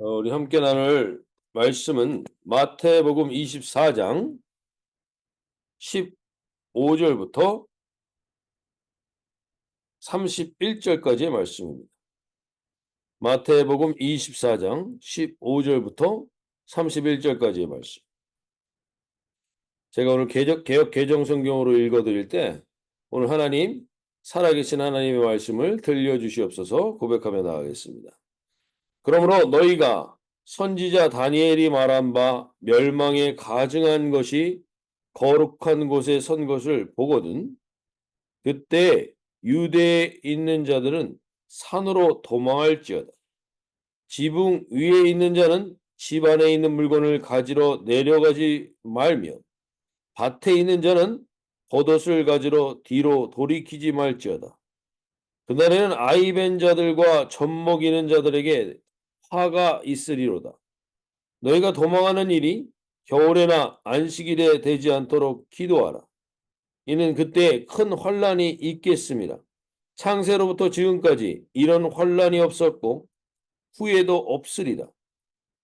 우리 함께 나눌 말씀은 마태복음 24장 15절부터 31절까지의 말씀입니다. 마태복음 24장 15절부터 31절까지의 말씀. 제가 오늘 개역 개정 성경으로 읽어드릴 때 오늘 하나님, 살아계신 하나님의 말씀을 들려주시옵소서 고백하며 나가겠습니다. 그러므로 너희가 선지자 다니엘이 말한 바 멸망에 가증한 것이 거룩한 곳에 선 것을 보거든 그때 유대에 있는 자들은 산으로 도망할지어다. 지붕 위에 있는 자는 집 안에 있는 물건을 가지러 내려가지 말며 밭에 있는 자는 겉옷을 가지러 뒤로 돌이키지 말지어다. 그날에는 아이 벤 자들과 젖 먹이는 자들에게 화가 있으리로다. 너희가 도망하는 일이 겨울에나 안식일에 되지 않도록 기도하라. 이는 그때 큰 환란이 있겠습니다. 창세로부터 지금까지 이런 환란이 없었고 후에도 없으리라.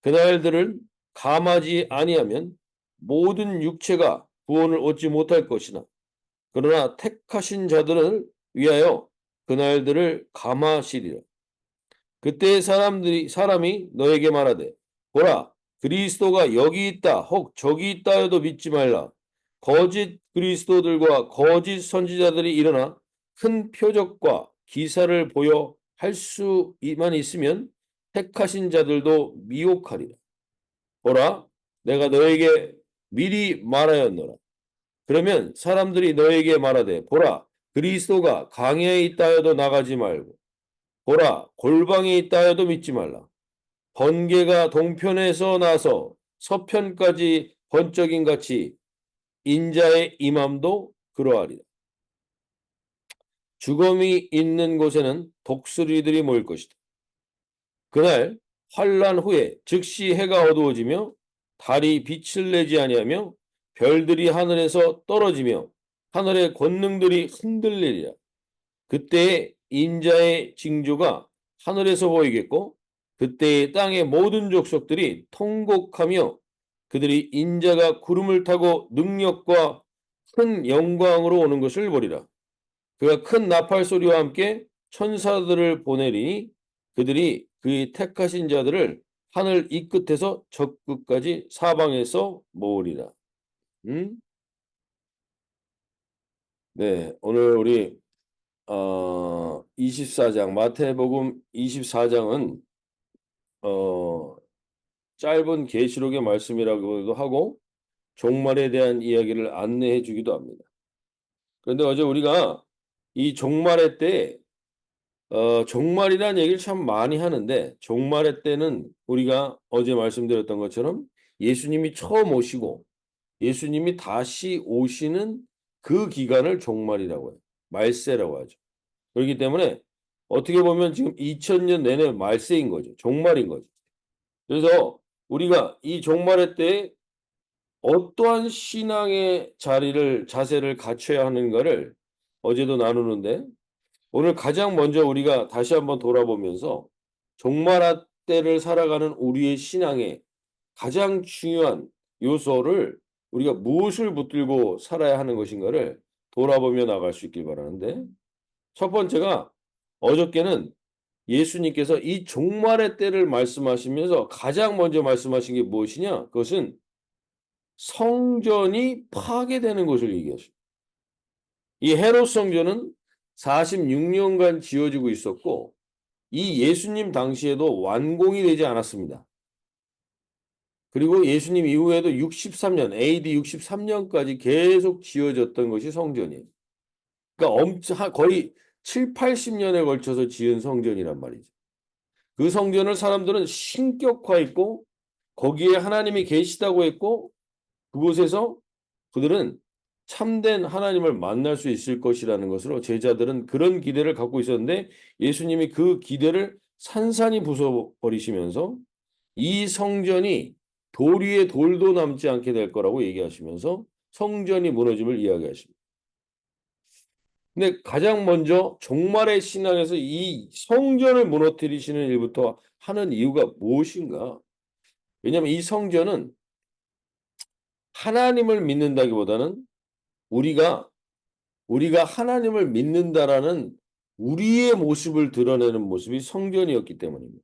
그날들을 감하지 아니하면 모든 육체가 구원을 얻지 못할 것이나 그러나 택하신 자들을 위하여 그날들을 감하시리라. 그때 사람이 너에게 말하되 보라 그리스도가 여기 있다 혹 저기 있다 해도 믿지 말라. 거짓 그리스도들과 거짓 선지자들이 일어나 큰 표적과 기사를 보여 할 수만 있으면 택하신 자들도 미혹하리라. 보라 내가 너에게 미리 말하였노라. 그러면 사람들이 너에게 말하되 보라 그리스도가 강야에 있다 해도 나가지 말고 보라 골방에 있다 해도 믿지 말라. 번개가 동편에서 나서 서편까지 번쩍인 같이 인자의 임함도 그러하리라. 죽음이 있는 곳에는 독수리들이 모일 것이다. 그날 환란 후에 즉시 해가 어두워지며 달이 빛을 내지 아니하며 별들이 하늘에서 떨어지며 하늘의 권능들이 흔들리리라. 그때 인자의 징조가 하늘에서 보이겠고 그때 땅의 모든 족속들이 통곡하며 그들이 인자가 구름을 타고 능력과 큰 영광으로 오는 것을 보리라. 그가 큰 나팔 소리와 함께 천사들을 보내리니 그들이 그의 택하신 자들을 하늘 이 끝에서 저 끝까지 사방에서 모으리라. 네, 오늘 우리 24장 마태복음 24장은 짧은 계시록의 말씀이라고도 하고 종말에 대한 이야기를 안내해 주기도 합니다. 그런데 어제 우리가 이 종말의 때 종말이라는 얘기를 참 많이 하는데 종말의 때는 우리가 어제 말씀드렸던 것처럼 예수님이 처음 오시고 예수님이 다시 오시는 그 기간을 종말이라고 해요. 말세라고 하죠. 그렇기 때문에 어떻게 보면 지금 2000년 내내 말세인 거죠. 종말인 거죠. 그래서 우리가 이 종말의 때에 어떠한 신앙의 자세를 갖춰야 하는가를 어제도 나누는데 오늘 가장 먼저 우리가 다시 한번 돌아보면서 종말 때를 살아가는 우리의 신앙의 가장 중요한 요소를 우리가 무엇을 붙들고 살아야 하는 것인가를 돌아보며 나갈 수 있길 바라는데 첫 번째가 어저께는 예수님께서 이 종말의 때를 말씀하시면서 가장 먼저 말씀하신 게 무엇이냐? 그것은 성전이 파괴되는 것을 얘기하십니다. 이 헤롯 성전은 46년간 지어지고 있었고 이 예수님 당시에도 완공이 되지 않았습니다. 그리고 예수님 이후에도 63년, AD 63년까지 계속 지어졌던 것이 성전이에요. 그러니까 거의 7, 80년에 걸쳐서 지은 성전이란 말이죠. 그 성전을 사람들은 신격화했고 거기에 하나님이 계시다고 했고 그곳에서 그들은 참된 하나님을 만날 수 있을 것이라는 것으로 제자들은 그런 기대를 갖고 있었는데 예수님이 그 기대를 산산이 부숴버리시면서 이 성전이 돌 위에 돌도 남지 않게 될 거라고 얘기하시면서 성전이 무너짐을 이야기하십니다. 근데 가장 먼저 종말의 신앙에서 이 성전을 무너뜨리시는 일부터 하는 이유가 무엇인가? 왜냐하면 이 성전은 하나님을 믿는다기보다는 우리가 하나님을 믿는다라는 우리의 모습을 드러내는 모습이 성전이었기 때문입니다.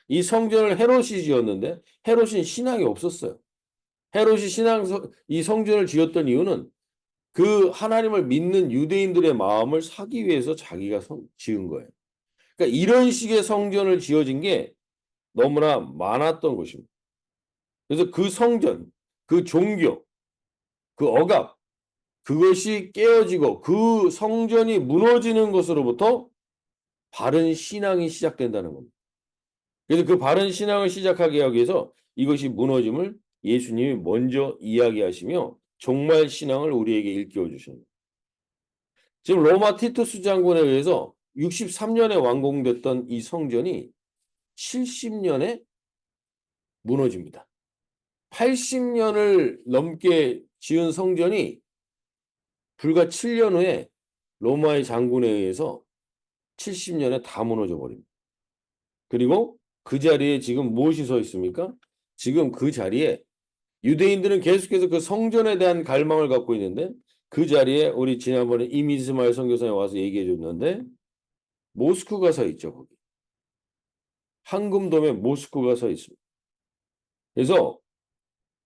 이 성전을 헤롯이 지었는데 헤롯은 신앙이 없었어요. 헤롯이 이 성전을 지었던 이유는 그 하나님을 믿는 유대인들의 마음을 사기 위해서 자기가 지은 거예요. 그러니까 이런 식의 성전을 지어진 게 너무나 많았던 것입니다. 그래서 그 성전, 그 종교, 그 억압, 그것이 깨어지고 그 성전이 무너지는 것으로부터 바른 신앙이 시작된다는 겁니다. 그래서 그 바른 신앙을 시작하게 하기 위해서 이것이 무너짐을 예수님이 먼저 이야기하시며 종말 신앙을 우리에게 일깨워 주십니다. 지금 로마 티투스 장군에 의해서 63년에 완공됐던 이 성전이 70년에 무너집니다. 80년을 넘게 지은 성전이 불과 7년 후에 로마의 장군에 의해서 70년에 다 무너져 버립니다. 그리고 그 자리에 지금 무엇이 서 있습니까? 지금 그 자리에 유대인들은 계속해서 그 성전에 대한 갈망을 갖고 있는데 그 자리에 우리 지난번에 이미스마엘 선교사에 와서 얘기해 줬는데 모스크가 서 있죠. 거기. 황금돔에 모스크가 서 있습니다. 그래서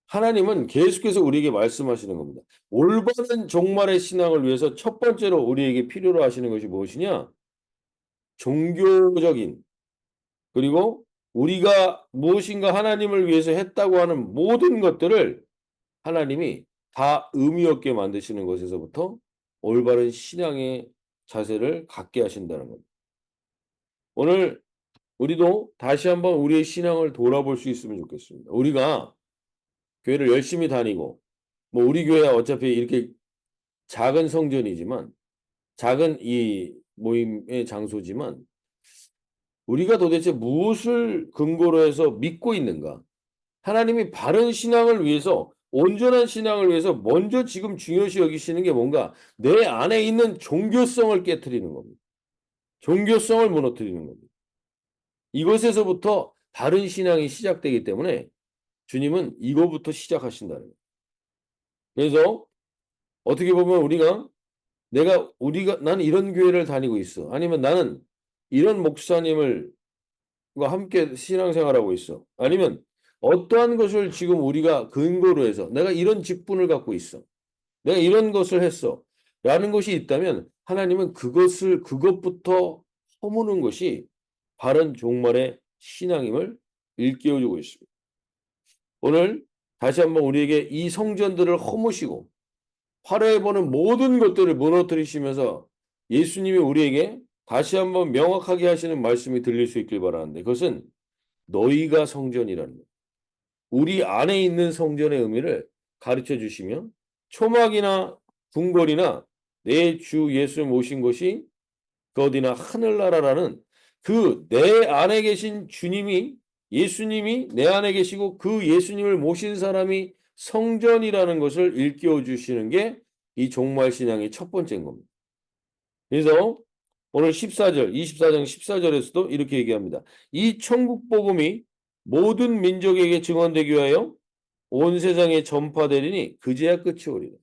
하나님은 계속해서 우리에게 말씀하시는 겁니다. 올바른 종말의 신앙을 위해서 첫 번째로 우리에게 필요로 하시는 것이 무엇이냐? 종교적인 그리고 우리가 무엇인가 하나님을 위해서 했다고 하는 모든 것들을 하나님이 다 의미 없게 만드시는 것에서부터 올바른 신앙의 자세를 갖게 하신다는 겁니다. 오늘 우리도 다시 한번 우리의 신앙을 돌아볼 수 있으면 좋겠습니다. 우리가 교회를 열심히 다니고 뭐 우리 교회야 어차피 이렇게 작은 성전이지만 작은 이 모임의 장소지만 우리가 도대체 무엇을 근거로 해서 믿고 있는가? 하나님이 바른 신앙을 위해서 온전한 신앙을 위해서 먼저 지금 중요시 여기시는 게 뭔가 내 안에 있는 종교성을 깨트리는 겁니다. 종교성을 무너뜨리는 겁니다. 이것에서부터 바른 신앙이 시작되기 때문에 주님은 이거부터 시작하신다는 거예요. 그래서 어떻게 보면 나는 이런 교회를 다니고 있어. 아니면 나는 이런 목사님을 함께 신앙생활하고 있어. 아니면 어떠한 것을 지금 우리가 근거로 해서 내가 이런 직분을 갖고 있어. 내가 이런 것을 했어. 라는 것이 있다면 하나님은 그것부터 허무는 것이 바른 종말의 신앙임을 일깨워주고 있습니다. 오늘 다시 한번 우리에게 이 성전들을 허무시고 화려해보는 모든 것들을 무너뜨리시면서 예수님이 우리에게 다시 한번 명확하게 하시는 말씀이 들릴 수 있길 바라는데 그것은 너희가 성전이라는 것. 우리 안에 있는 성전의 의미를 가르쳐 주시며 초막이나 궁궐이나 내 주 예수 모신 것이 그 어디나 하늘나라라는 그 내 안에 계신 주님이 예수님이 내 안에 계시고 그 예수님을 모신 사람이 성전이라는 것을 일깨워 주시는 게 이 종말 신앙의 첫 번째인 겁니다. 그래서 오늘 14절, 24장 14절에서도 이렇게 얘기합니다. 이 천국 복음이 모든 민족에게 증언되기 위하여 온 세상에 전파되리니 그제야 끝이 오리라.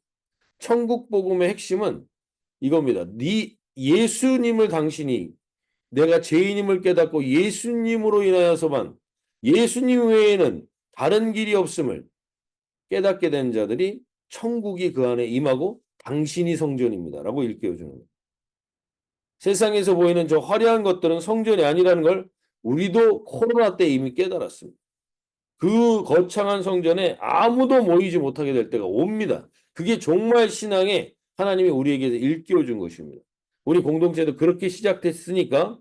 천국 복음의 핵심은 이겁니다. 예수님을 당신이 내가 죄인임을 깨닫고 예수님으로 인하여서만 예수님 외에는 다른 길이 없음을 깨닫게 된 자들이 천국이 그 안에 임하고 당신이 성전입니다. 라고 일깨워주는 거예요. 세상에서 보이는 저 화려한 것들은 성전이 아니라는 걸 우리도 코로나 때 이미 깨달았습니다. 그 거창한 성전에 아무도 모이지 못하게 될 때가 옵니다. 그게 종말 신앙에 하나님이 우리에게 일깨워 준 것입니다. 우리 공동체도 그렇게 시작됐으니까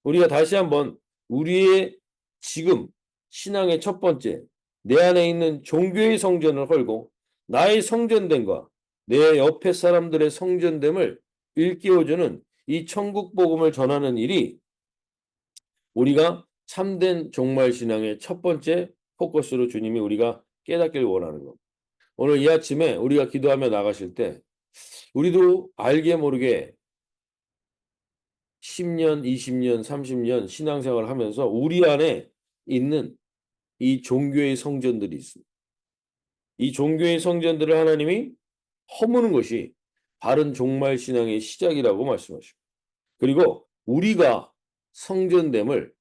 우리가 다시 한번 우리의 지금 신앙의 첫 번째 내 안에 있는 종교의 성전을 헐고 나의 성전됨과 내 옆에 사람들의 성전됨을 일깨워주는 이 천국 복음을 전하는 일이 우리가 참된 종말 신앙의 첫 번째 포커스로 주님이 우리가 깨닫길 원하는 것. 오늘 이 아침에 우리가 기도하며 나가실 때 우리도 알게 모르게 10년, 20년, 30년 신앙생활을 하면서 우리 안에 있는 이 종교의 성전들이 있습니다. 이 종교의 성전들을 하나님이 허무는 것이 바른 종말 신앙의 시작이라고 말씀하십니다. 그리고 우리가 성전됨을,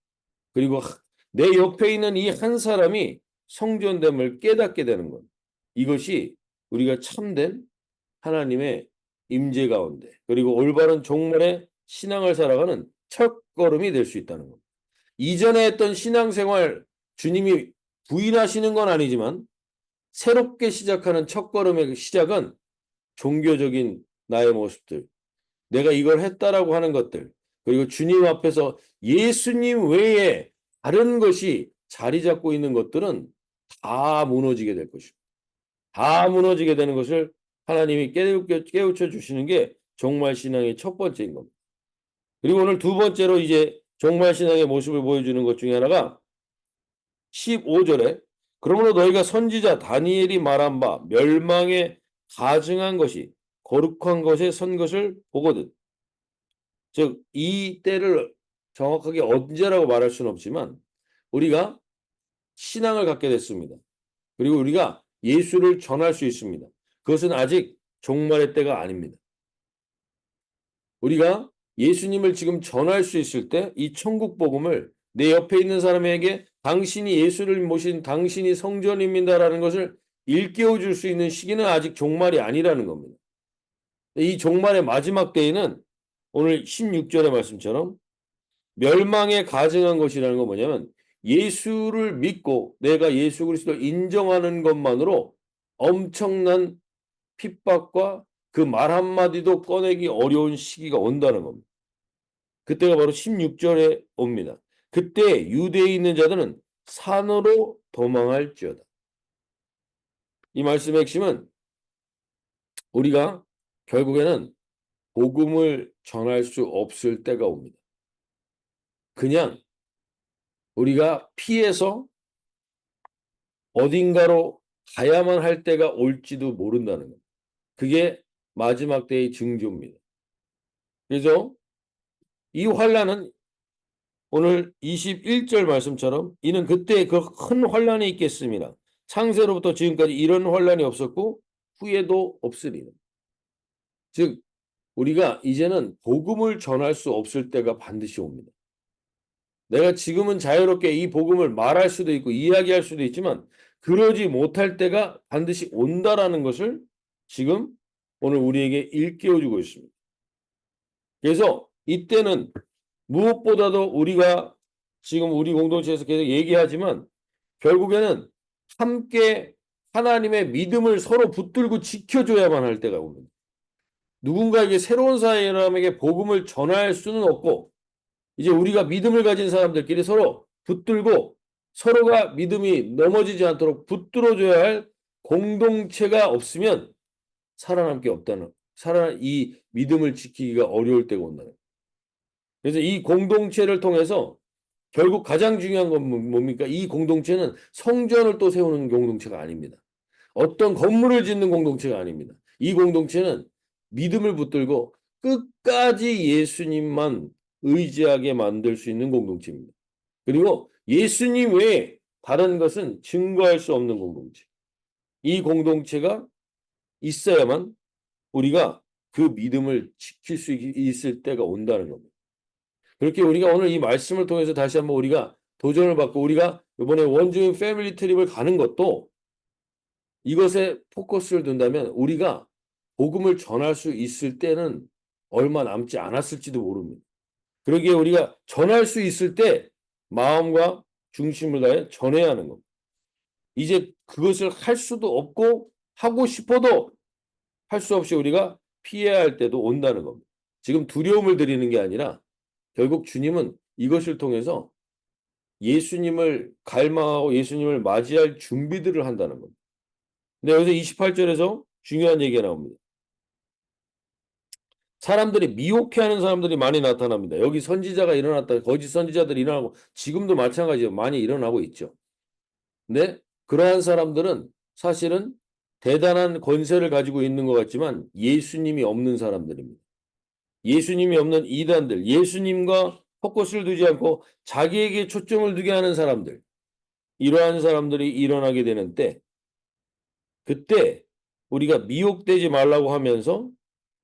그리고 내 옆에 있는 이 한 사람이 성전됨을 깨닫게 되는 것. 이것이 우리가 참된 하나님의 임재 가운데, 그리고 올바른 종말의 신앙을 살아가는 첫걸음이 될 수 있다는 것. 이전에 했던 신앙생활 주님이 부인하시는 건 아니지만 새롭게 시작하는 첫걸음의 시작은 종교적인 나의 모습들, 내가 이걸 했다라고 하는 것들, 그리고 주님 앞에서 예수님 외에 다른 것이 자리 잡고 있는 것들은 다 무너지게 될 것입니다. 다 무너지게 되는 것을 하나님이 깨우쳐 주시는 게 종말 신앙의 첫 번째인 겁니다. 그리고 오늘 두 번째로 이제 종말 신앙의 모습을 보여주는 것 중에 하나가 15절에 그러므로 너희가 선지자 다니엘이 말한 바 멸망에 가증한 것이 거룩한 것에 선 것을 보거든. 즉 이 때를 정확하게 언제라고 말할 수는 없지만 우리가 신앙을 갖게 됐습니다. 그리고 우리가 예수를 전할 수 있습니다. 그것은 아직 종말의 때가 아닙니다. 우리가 예수님을 지금 전할 수 있을 때 이 천국 복음을 내 옆에 있는 사람에게 당신이 예수를 모신 당신이 성전입니다라는 것을 일깨워 줄 수 있는 시기는 아직 종말이 아니라는 겁니다. 이 종말의 마지막 때에는 오늘 16절의 말씀처럼 멸망에 가증한 것이라는 건 뭐냐면 예수를 믿고 내가 예수 그리스도를 인정하는 것만으로 엄청난 핍박과 그 말 한마디도 꺼내기 어려운 시기가 온다는 겁니다. 그때가 바로 16절에 옵니다. 그때 유대에 있는 자들은 산으로 도망할지어다. 이 말씀의 핵심은 우리가 결국에는 복음을 전할 수 없을 때가 옵니다. 그냥 우리가 피해서 어딘가로 가야만 할 때가 올지도 모른다는 겁니다. 그게 마지막 때의 징조입니다. 그래서 이 환란은 오늘 21절 말씀처럼 이는 그때 그 큰 환란이 있겠습니다. 창세로부터 지금까지 이런 환란이 없었고 후에도 없으리라. 즉 우리가 이제는 복음을 전할 수 없을 때가 반드시 옵니다. 내가 지금은 자유롭게 이 복음을 말할 수도 있고 이야기할 수도 있지만 그러지 못할 때가 반드시 온다라는 것을 지금 오늘 우리에게 일깨워주고 있습니다. 그래서 이때는 무엇보다도 우리가 지금 우리 공동체에서 계속 얘기하지만 결국에는 함께 하나님의 믿음을 서로 붙들고 지켜줘야만 할 때가 옵니다. 누군가에게 새로운 사람에게 복음을 전할 수는 없고 이제 우리가 믿음을 가진 사람들끼리 서로 붙들고 서로가 믿음이 넘어지지 않도록 붙들어줘야 할 공동체가 없으면 살아남을 게 없다는, 이 믿음을 지키기가 어려울 때가 온다는. 그래서 이 공동체를 통해서 결국 가장 중요한 건 뭡니까? 이 공동체는 성전을 또 세우는 공동체가 아닙니다. 어떤 건물을 짓는 공동체가 아닙니다. 이 공동체는 믿음을 붙들고 끝까지 예수님만 의지하게 만들 수 있는 공동체입니다. 그리고 예수님 외에 다른 것은 증거할 수 없는 공동체. 이 공동체가 있어야만 우리가 그 믿음을 지킬 수 있을 때가 온다는 겁니다. 그렇게 우리가 오늘 이 말씀을 통해서 다시 한번 우리가 도전을 받고 우리가 이번에 원주민 패밀리 트립을 가는 것도 이것에 포커스를 둔다면 우리가 복음을 전할 수 있을 때는 얼마 남지 않았을지도 모릅니다. 그러기에 우리가 전할 수 있을 때 마음과 중심을 다해 전해야 하는 겁니다. 이제 그것을 할 수도 없고 하고 싶어도 할 수 없이 우리가 피해야 할 때도 온다는 겁니다. 지금 두려움을 드리는 게 아니라 결국 주님은 이것을 통해서 예수님을 갈망하고 예수님을 맞이할 준비들을 한다는 겁니다. 근데 여기서 28절에서 중요한 얘기가 나옵니다. 사람들이 미혹해하는 사람들이 많이 나타납니다. 여기 선지자가 일어났다. 거짓 선지자들이 일어나고 지금도 마찬가지로 많이 일어나고 있죠. 근데 그러한 사람들은 사실은 대단한 권세를 가지고 있는 것 같지만 예수님이 없는 사람들입니다. 예수님이 없는 이단들, 예수님과 포커스를 두지 않고 자기에게 초점을 두게 하는 사람들, 이러한 사람들이 일어나게 되는 때, 그때 우리가 미혹되지 말라고 하면서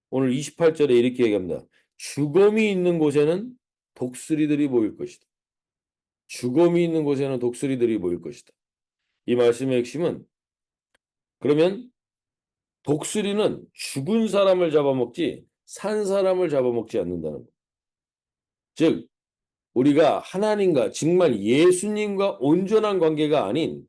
오늘 28절에 이렇게 얘기합니다. 죽음이 있는 곳에는 독수리들이 모일 것이다. 죽음이 있는 곳에는 독수리들이 모일 것이다. 이 말씀의 핵심은, 그러면 독수리는 죽은 사람을 잡아먹지 산 사람을 잡아먹지 않는다는 것. 즉 우리가 하나님과 정말 예수님과 온전한 관계가 아닌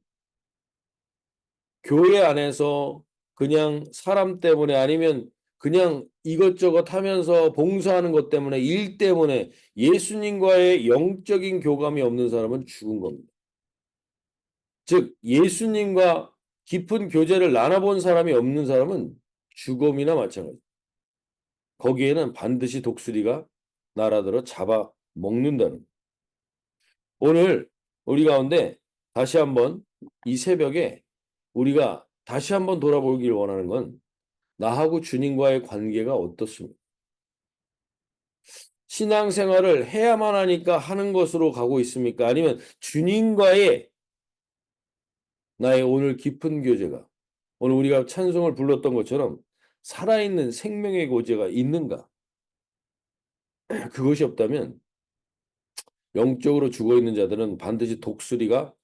교회 안에서 그냥 사람 때문에 아니면 그냥 이것저것 하면서 봉사하는 것 때문에 일 때문에 예수님과의 영적인 교감이 없는 사람은 죽은 겁니다. 즉 예수님과 깊은 교제를 나눠본 사람이 없는 사람은 죽음이나 마찬가지입니다. 거기에는 반드시 독수리가 날아들어 잡아먹는다는 거예요. 오늘 우리 가운데 다시 한번 이 새벽에 우리가 다시 한번 돌아보길 원하는 건 나하고 주님과의 관계가 어떻습니까? 신앙생활을 해야만 하니까 하는 것으로 가고 있습니까? 아니면 주님과의 나의 오늘 깊은 교제가 오늘 우리가 찬송을 불렀던 것처럼 살아있는 생명의 교제가 있는가? 그것이 없다면 영적으로 죽어있는 자들은 반드시 독수리가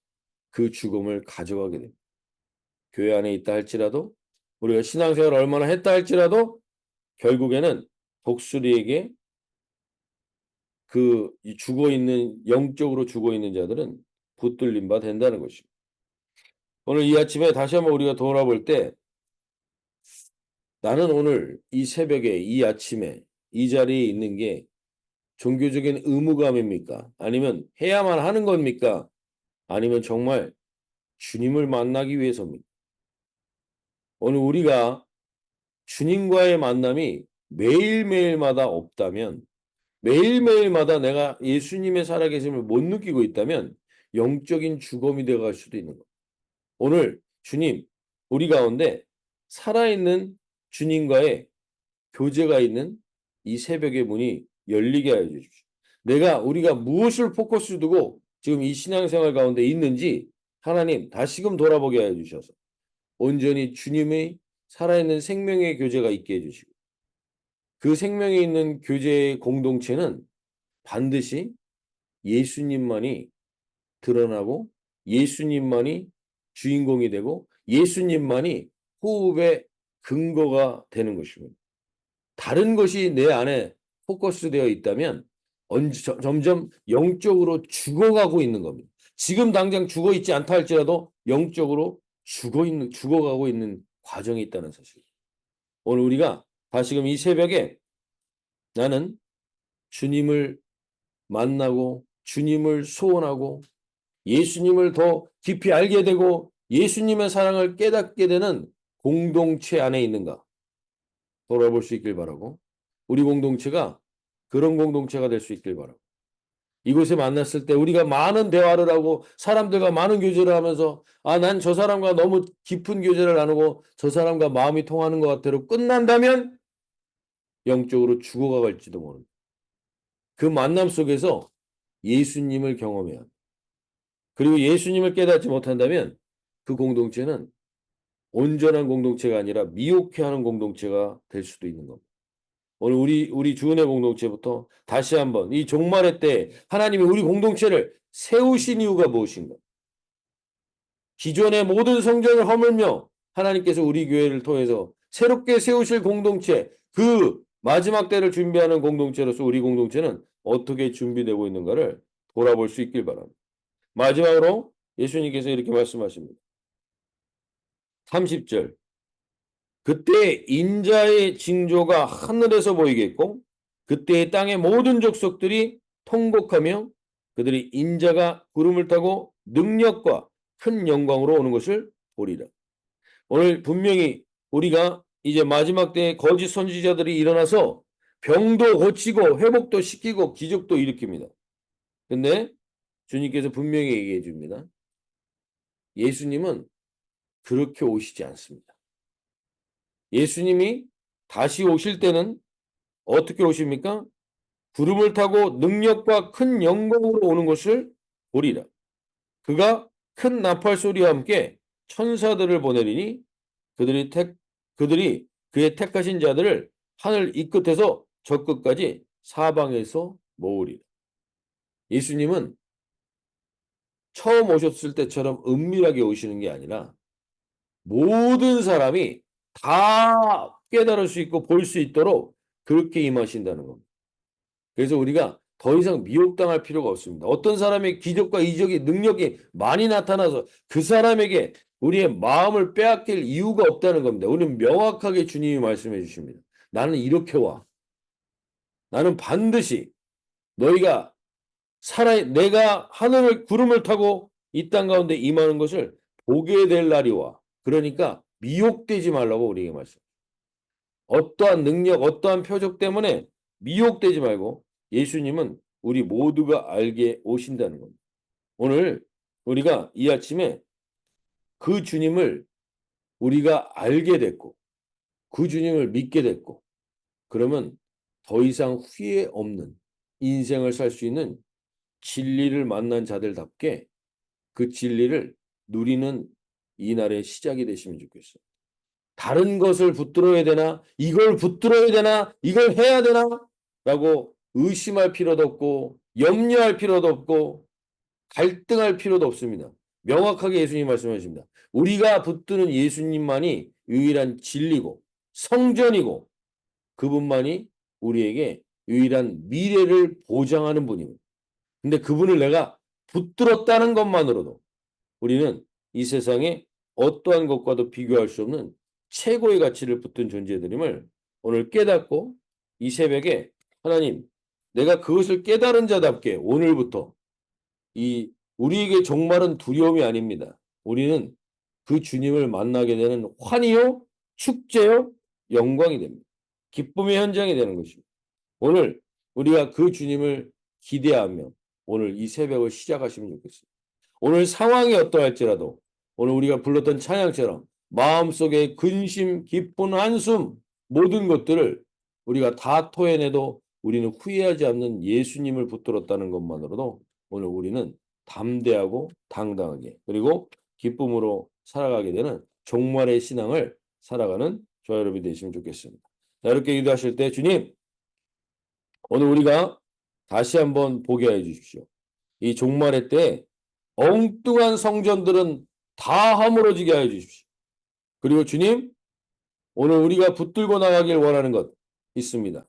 그 죽음을 가져가게 됩니다. 교회 안에 있다 할지라도 우리가 신앙생활을 얼마나 했다 할지라도 결국에는 독수리에게 그 죽어있는 영적으로 죽어있는 자들은 붙들림 바 된다는 것입니다. 오늘 이 아침에 다시 한번 우리가 돌아볼 때 나는 오늘 이 새벽에 이 아침에 이 자리에 있는 게 종교적인 의무감입니까? 아니면 해야만 하는 겁니까? 아니면 정말 주님을 만나기 위해서입니까? 오늘 우리가 주님과의 만남이 매일매일마다 없다면 매일매일마다 내가 예수님의 살아계심을 못 느끼고 있다면 영적인 죽음이 되어갈 수도 있는 거예요. 오늘 주님, 우리 가운데 살아있는 주님과의 교제가 있는 이 새벽의 문이 열리게 하여 주십시오. 우리가 무엇을 포커스 두고 지금 이 신앙생활 가운데 있는지 하나님 다시금 돌아보게 하여 주셔서 온전히 주님의 살아있는 생명의 교제가 있게 해주시고 그 생명에 있는 교제의 공동체는 반드시 예수님만이 드러나고 예수님만이 주인공이 되고 예수님만이 호흡의 근거가 되는 것입니다. 다른 것이 내 안에 포커스되어 있다면 점점 영적으로 죽어가고 있는 겁니다. 지금 당장 죽어 있지 않다 할지라도 영적으로 죽어가고 있는 과정이 있다는 사실. 오늘 우리가 다시금 이 새벽에 나는 주님을 만나고 주님을 소원하고 예수님을 더 깊이 알게 되고 예수님의 사랑을 깨닫게 되는 공동체 안에 있는가 돌아볼 수 있길 바라고 우리 공동체가 그런 공동체가 될 수 있길 바라고 이곳에 만났을 때 우리가 많은 대화를 하고 사람들과 많은 교제를 하면서 난 저 사람과 너무 깊은 교제를 나누고 저 사람과 마음이 통하는 것 같아로 끝난다면 영적으로 죽어갈지도 모릅니다. 그 만남 속에서 예수님을 경험해야 합니다. 그리고 예수님을 깨닫지 못한다면 그 공동체는 온전한 공동체가 아니라 미혹해하는 공동체가 될 수도 있는 겁니다. 오늘 우리 주은혜 공동체부터 다시 한번 이 종말의 때 하나님이 우리 공동체를 세우신 이유가 무엇인가? 기존의 모든 성전을 허물며 하나님께서 우리 교회를 통해서 새롭게 세우실 공동체, 그 마지막 때를 준비하는 공동체로서 우리 공동체는 어떻게 준비되고 있는가를 돌아볼 수 있길 바랍니다. 마지막으로 예수님께서 이렇게 말씀하십니다. 30절. 그때 인자의 징조가 하늘에서 보이겠고 그때 땅의 모든 족속들이 통곡하며 그들이 인자가 구름을 타고 능력과 큰 영광으로 오는 것을 보리라. 오늘 분명히 우리가 이제 마지막 때에 거짓 선지자들이 일어나서 병도 고치고 회복도 시키고 기적도 일으킵니다. 근데 주님께서 분명히 얘기해 줍니다. 예수님은 그렇게 오시지 않습니다. 예수님이 다시 오실 때는 어떻게 오십니까? 구름을 타고 능력과 큰 영광으로 오는 것을 보리라. 그가 큰 나팔 소리와 함께 천사들을 보내리니 그들이 그의 택하신 자들을 하늘 이 끝에서 저 끝까지 사방에서 모으리라. 예수님은 처음 오셨을 때처럼 은밀하게 오시는 게 아니라 모든 사람이 다 깨달을 수 있고 볼 수 있도록 그렇게 임하신다는 겁니다. 그래서 우리가 더 이상 미혹당할 필요가 없습니다. 어떤 사람의 기적과 이적이 능력이 많이 나타나서 그 사람에게 우리의 마음을 빼앗길 이유가 없다는 겁니다. 우리는 명확하게 주님이 말씀해 주십니다. 나는 이렇게 와. 나는 반드시 너희가 내가 하늘을 구름을 타고 이 땅 가운데 임하는 것을 보게 될 날이 와. 그러니까 미혹되지 말라고 우리에게 말씀. 어떠한 능력, 어떠한 표적 때문에 미혹되지 말고 예수님은 우리 모두가 알게 오신다는 겁니다. 오늘 우리가 이 아침에 그 주님을 우리가 알게 됐고 그 주님을 믿게 됐고 그러면 더 이상 후회 없는 인생을 살 수 있는 진리를 만난 자들답게 그 진리를 누리는 이날의 시작이 되시면 좋겠어요. 다른 것을 붙들어야 되나? 이걸 붙들어야 되나? 이걸 해야 되나? 라고 의심할 필요도 없고 염려할 필요도 없고 갈등할 필요도 없습니다. 명확하게 예수님 말씀하십니다. 우리가 붙드는 예수님만이 유일한 진리고 성전이고 그분만이 우리에게 유일한 미래를 보장하는 분입니다. 근데 그분을 내가 붙들었다는 것만으로도 우리는 이 세상에 어떠한 것과도 비교할 수 없는 최고의 가치를 붙든 존재들임을 오늘 깨닫고 이 새벽에 하나님, 내가 그것을 깨달은 자답게 오늘부터 우리에게 종말은 두려움이 아닙니다. 우리는 그 주님을 만나게 되는 환희요, 축제요, 영광이 됩니다. 기쁨의 현장이 되는 것입니다. 오늘 우리가 그 주님을 기대하며 오늘 이 새벽을 시작하시면 좋겠습니다. 오늘 상황이 어떠할지라도 오늘 우리가 불렀던 찬양처럼 마음속에 근심, 기쁜 한숨 모든 것들을 우리가 다 토해내도 우리는 후회하지 않는 예수님을 붙들었다는 것만으로도 오늘 우리는 담대하고 당당하게 그리고 기쁨으로 살아가게 되는 종말의 신앙을 살아가는 저와 여러분이 되시면 좋겠습니다. 자, 이렇게 기도하실 때 주님 오늘 우리가 다시 한번 보게 해 주십시오. 이 종말의 때 엉뚱한 성전들은 다 허물어지게 하여 주십시오. 그리고 주님, 오늘 우리가 붙들고 나가길 원하는 것 있습니다.